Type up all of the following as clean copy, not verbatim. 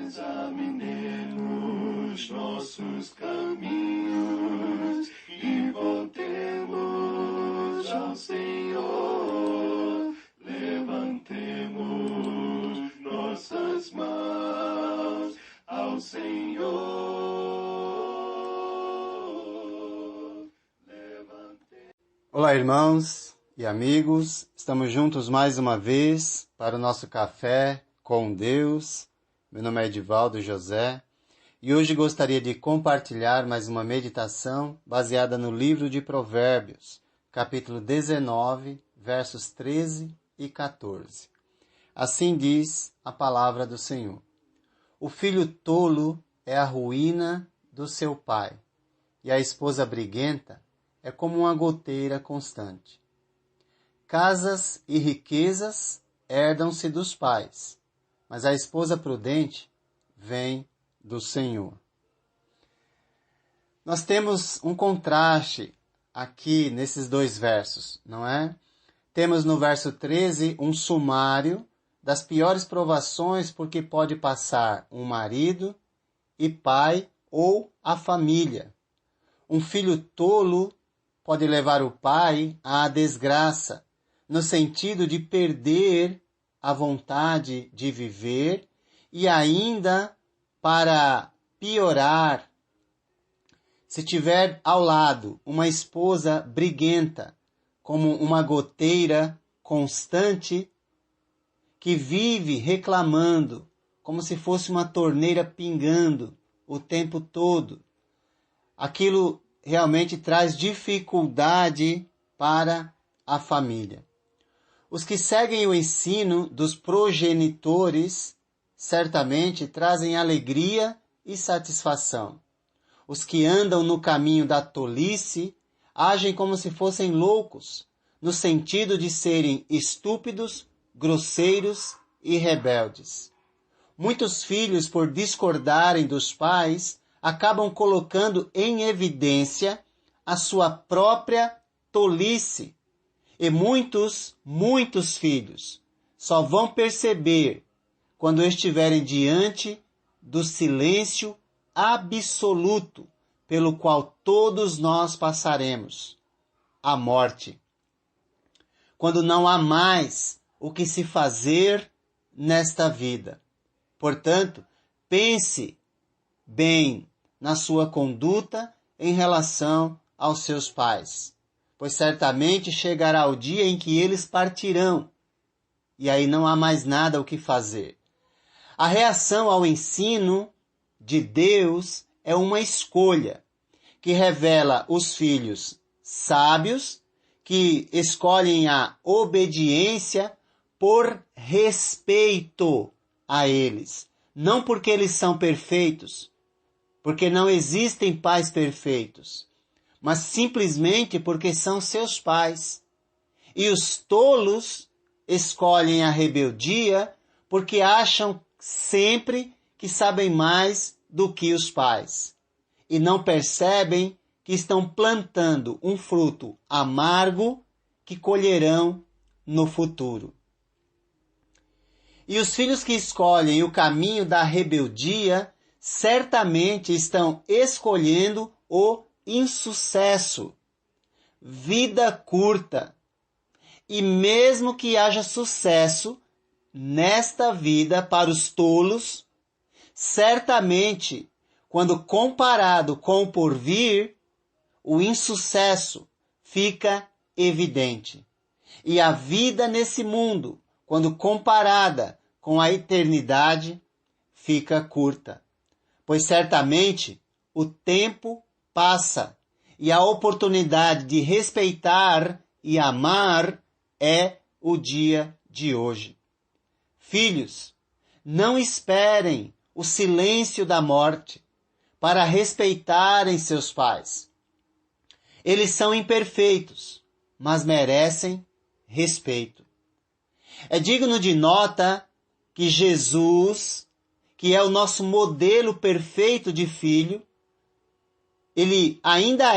Examinemos nossos caminhos e voltemos ao Senhor. Levantemos nossas mãos ao Senhor. Olá, irmãos e amigos. Estamos juntos mais uma vez para o nosso café com Deus. Meu nome é Edivaldo José e hoje gostaria de compartilhar mais uma meditação baseada no livro de Provérbios, capítulo 19, versos 13 e 14. Assim diz a palavra do Senhor: O filho tolo é a ruína do seu pai, e a esposa briguenta é como uma goteira constante. Casas e riquezas herdam-se dos pais, mas a esposa prudente vem do Senhor. Nós temos um contraste aqui nesses dois versos, não é? Temos no verso 13 um sumário das piores provações por que pode passar um marido e pai ou a família. Um filho tolo pode levar o pai à desgraça, no sentido de perder a vontade de viver e ainda, para piorar, se tiver ao lado uma esposa briguenta, como uma goteira constante que vive reclamando, como se fosse uma torneira pingando o tempo todo, aquilo realmente traz dificuldade para a família. Os que seguem o ensino dos progenitores certamente trazem alegria e satisfação. Os que andam no caminho da tolice agem como se fossem loucos, no sentido de serem estúpidos, grosseiros e rebeldes. Muitos filhos, por discordarem dos pais, acabam colocando em evidência a sua própria tolice. E muitos filhos só vão perceber quando estiverem diante do silêncio absoluto pelo qual todos nós passaremos, a morte. Quando não há mais o que se fazer nesta vida. Portanto, pense bem na sua conduta em relação aos seus pais, pois certamente chegará o dia em que eles partirão, e aí não há mais nada o que fazer. A reação ao ensino de Deus é uma escolha, que revela os filhos sábios, que escolhem a obediência por respeito a eles, não porque eles são perfeitos, porque não existem pais perfeitos, mas simplesmente porque são seus pais. E os tolos escolhem a rebeldia porque acham sempre que sabem mais do que os pais. E não percebem que estão plantando um fruto amargo que colherão no futuro. E os filhos que escolhem o caminho da rebeldia certamente estão escolhendo o insucesso, vida curta. E mesmo que haja sucesso nesta vida para os tolos, certamente, quando comparado com o porvir, o insucesso fica evidente. E a vida nesse mundo, quando comparada com a eternidade, fica curta. Pois certamente o tempo passa e a oportunidade de respeitar e amar é o dia de hoje. Filhos, não esperem o silêncio da morte para respeitarem seus pais. Eles são imperfeitos, mas merecem respeito. É digno de nota que Jesus, que é o nosso modelo perfeito de filho, ele ainda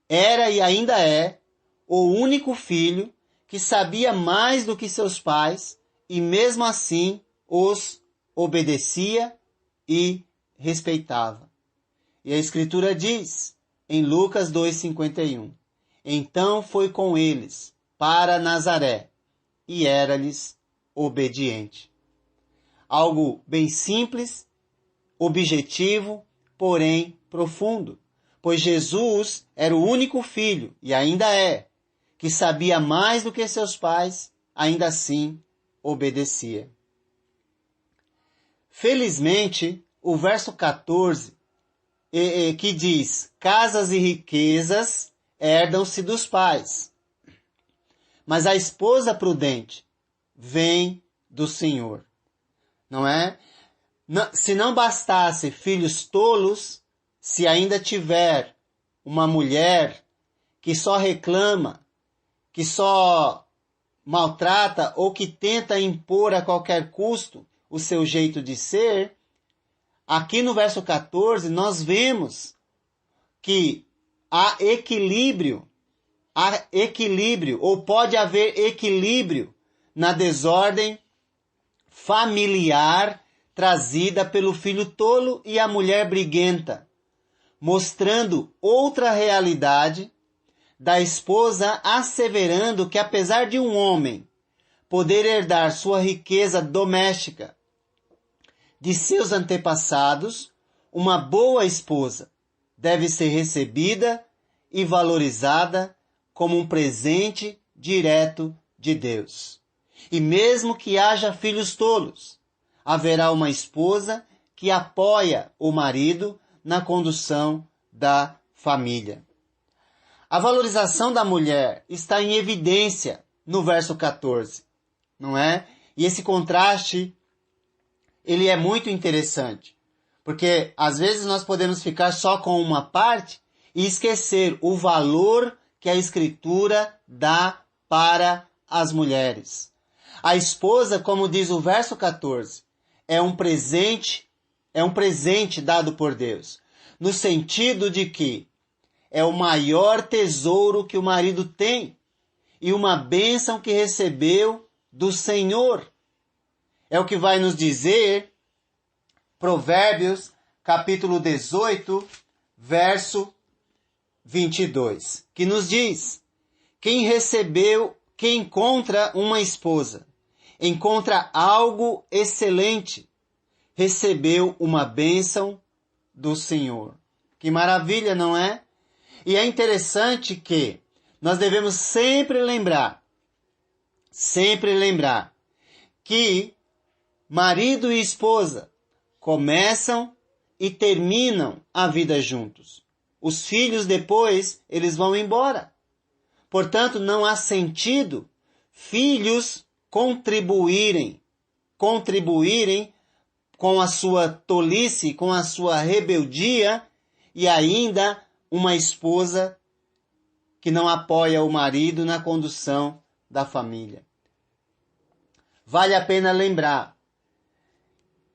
era e ainda é o único filho que sabia mais do que seus pais e mesmo assim os obedecia e respeitava. E a Escritura diz, em Lucas 2,51, então foi com eles para Nazaré e era-lhes obediente. Algo bem simples, objetivo, porém profundo, pois Jesus era o único filho, e ainda é, que sabia mais do que seus pais, ainda assim obedecia. Felizmente, o verso 14, que diz, casas e riquezas herdam-se dos pais, mas a esposa prudente vem do Senhor. Não é? Se não bastasse filhos tolos, se ainda tiver uma mulher que só reclama, que só maltrata ou que tenta impor a qualquer custo o seu jeito de ser, aqui no verso 14 nós vemos que há equilíbrio, ou pode haver equilíbrio na desordem familiar trazida pelo filho tolo e a mulher briguenta, mostrando outra realidade da esposa asseverando que apesar de um homem poder herdar sua riqueza doméstica de seus antepassados, uma boa esposa deve ser recebida e valorizada como um presente direto de Deus. E mesmo que haja filhos tolos, haverá uma esposa que apoia o marido na condução da família. A valorização da mulher está em evidência no verso 14, não é? E esse contraste, ele é muito interessante, porque às vezes nós podemos ficar só com uma parte e esquecer o valor que a Escritura dá para as mulheres. A esposa, como diz o verso 14, é um presente dado por Deus, no sentido de que é o maior tesouro que o marido tem e uma bênção que recebeu do Senhor. É o que vai nos dizer Provérbios, capítulo 18, verso 22, que nos diz: quem encontra uma esposa, encontra algo excelente, recebeu uma bênção do Senhor. Que maravilha, não é? E é interessante que nós devemos sempre lembrar que marido e esposa começam e terminam a vida juntos. Os filhos depois, eles vão embora. Portanto, não há sentido filhos contribuírem com a sua tolice, com a sua rebeldia, e ainda uma esposa que não apoia o marido na condução da família. Vale a pena lembrar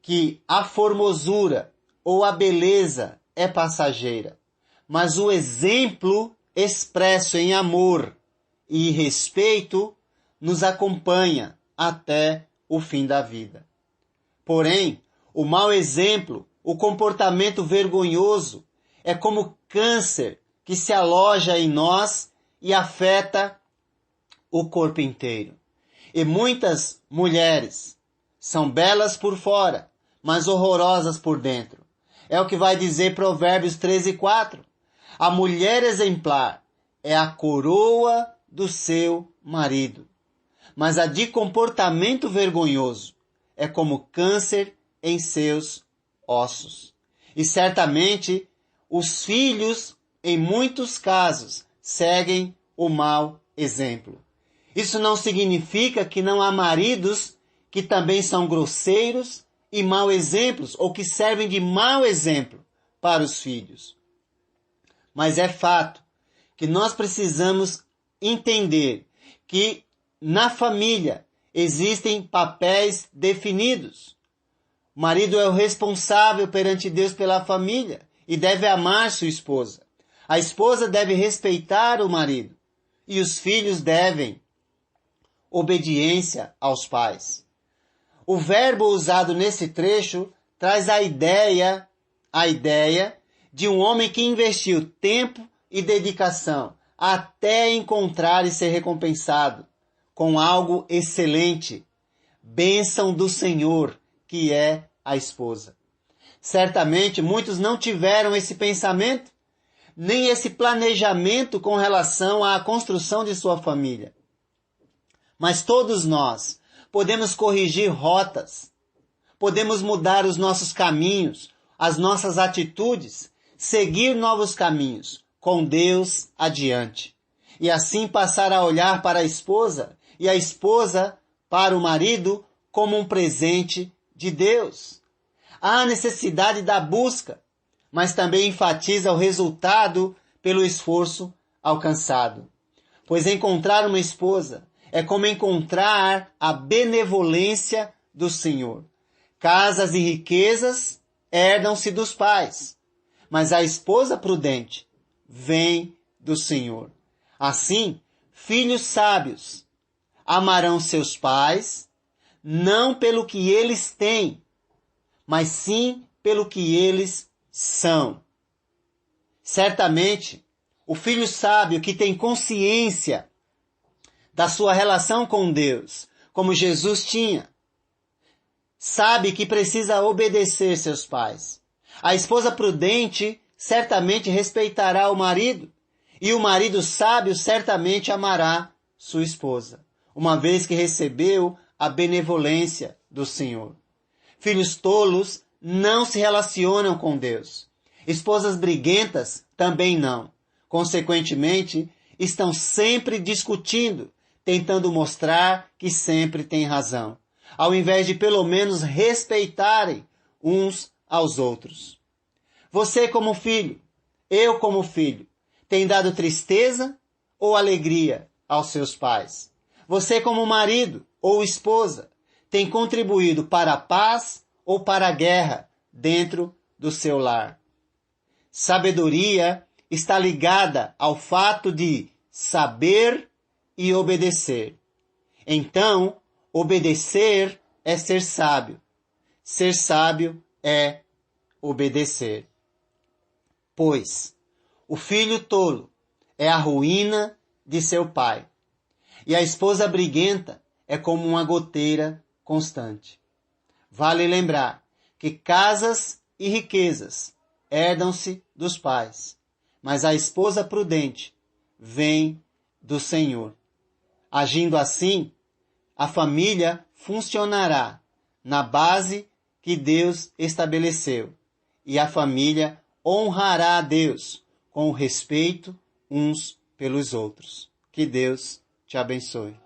que a formosura ou a beleza é passageira, mas o exemplo expresso em amor e respeito nos acompanha até o fim da vida. Porém, o mau exemplo, o comportamento vergonhoso, é como câncer que se aloja em nós e afeta o corpo inteiro. E muitas mulheres são belas por fora, mas horrorosas por dentro. É o que vai dizer Provérbios 13:4. A mulher exemplar é a coroa do seu marido, mas a de comportamento vergonhoso é como câncer em seus ossos. E certamente os filhos, em muitos casos, seguem o mau exemplo. Isso não significa que não há maridos que também são grosseiros e mau exemplos, ou que servem de mau exemplo para os filhos. Mas é fato que nós precisamos entender que na família existem papéis definidos. O marido é o responsável perante Deus pela família e deve amar sua esposa. A esposa deve respeitar o marido e os filhos devem obediência aos pais. O verbo usado nesse trecho traz a ideia de um homem que investiu tempo e dedicação até encontrar e ser recompensado com algo excelente, bênção do Senhor, que é a esposa. Certamente muitos não tiveram esse pensamento, nem esse planejamento com relação à construção de sua família. Mas todos nós podemos corrigir rotas, podemos mudar os nossos caminhos, as nossas atitudes, seguir novos caminhos, com Deus adiante. E assim passar a olhar para a esposa e a esposa para o marido como um presente de Deus. Há necessidade da busca, mas também enfatiza o resultado pelo esforço alcançado. Pois encontrar uma esposa é como encontrar a benevolência do Senhor. Casas e riquezas herdam-se dos pais, mas a esposa prudente vem do Senhor. Assim, filhos sábios amarão seus pais, não pelo que eles têm, mas sim pelo que eles são. Certamente, o filho sábio que tem consciência da sua relação com Deus, como Jesus tinha, sabe que precisa obedecer seus pais. A esposa prudente certamente respeitará o marido, e o marido sábio certamente amará sua esposa, uma vez que recebeu a benevolência do Senhor. Filhos tolos não se relacionam com Deus. Esposas briguentas também não. Consequentemente, estão sempre discutindo, tentando mostrar que sempre têm razão, ao invés de pelo menos respeitarem uns aos outros. Você como filho, eu como filho, tem dado tristeza ou alegria aos seus pais? Você como marido ou esposa, tem contribuído para a paz ou para a guerra dentro do seu lar? Sabedoria está ligada ao fato de saber e obedecer. Então, obedecer é ser sábio. Ser sábio é obedecer. Pois o filho tolo é a ruína de seu pai, e a esposa briguenta é como uma goteira constante. Vale lembrar que casas e riquezas herdam-se dos pais, mas a esposa prudente vem do Senhor. Agindo assim, a família funcionará na base que Deus estabeleceu, e a família honrará a Deus com o respeito uns pelos outros. Que Deus te abençoe.